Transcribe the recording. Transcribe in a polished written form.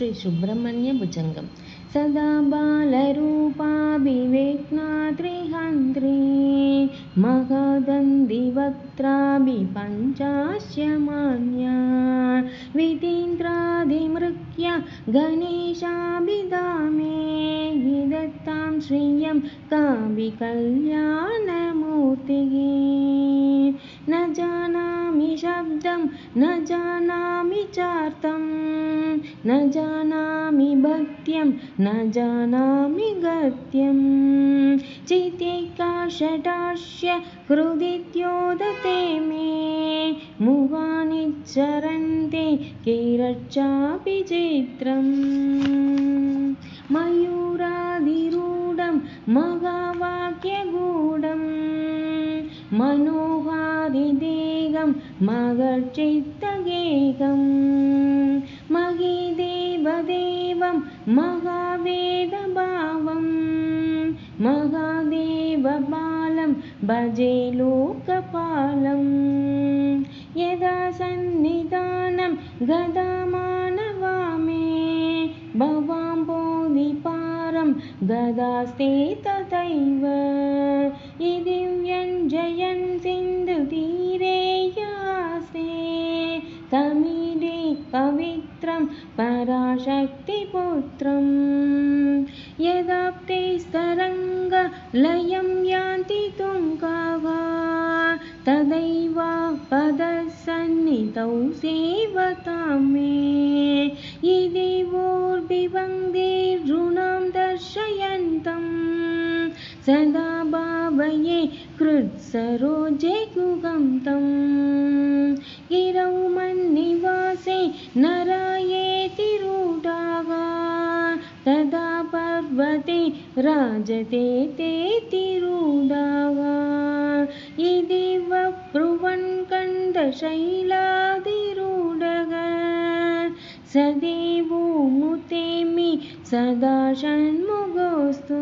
श्रीसुब्रह्मण्यभुजङ्गं सदा बालरूपाभिवेक्नात्रिहन्त्री महदन्दिवक्त्राभिपञ्चास्यमान्या वितीन्द्रादिमृग्य गणेशाभिधामे विदत्तां श्रियं काव्यकल्याणमूर्तिः। न जानामि शब्दं न जानामि चार्थं न जानामि भक्त्यं न जानामि गद्यं चित्तैकाशटास्य हृदि द्योतते मे मुहानिच्चरन्ते किरच्चापि चित्रम् मयूराधिरूढं महावाक्यगूढं मनोहारिदेहं मगर्चित्तगेहं महीदेवदेवं महावेदभावं महादेवबालं भजे लोकपालं यदा सन्निधानं गदामानवामे भवाम्बोधिपारं गदास्ते तथैव यदि व्यञ्जयन् सिन्धुतीरे यास्ते तमीरे पवित्रं पराशक्तिपुत्रं यदाप्तेस्तरङ्गलयं यान्ति तुङ्गाः तदैव पदसन्निधौ सेवतां मे यदि वोर्भिवङ्गेर्ऋणां दर्शयन्तं सदा भावये हृत्सरोजे गुहं तं गिरौ मन्निवासे नरायेति रूढाः तदा पर्वते राजते तेति रूढाः यदि वब्रुवन् कन्दशैलाधिरूढः सदेवो मुतेमि सदा षण्मुखोऽस्तु।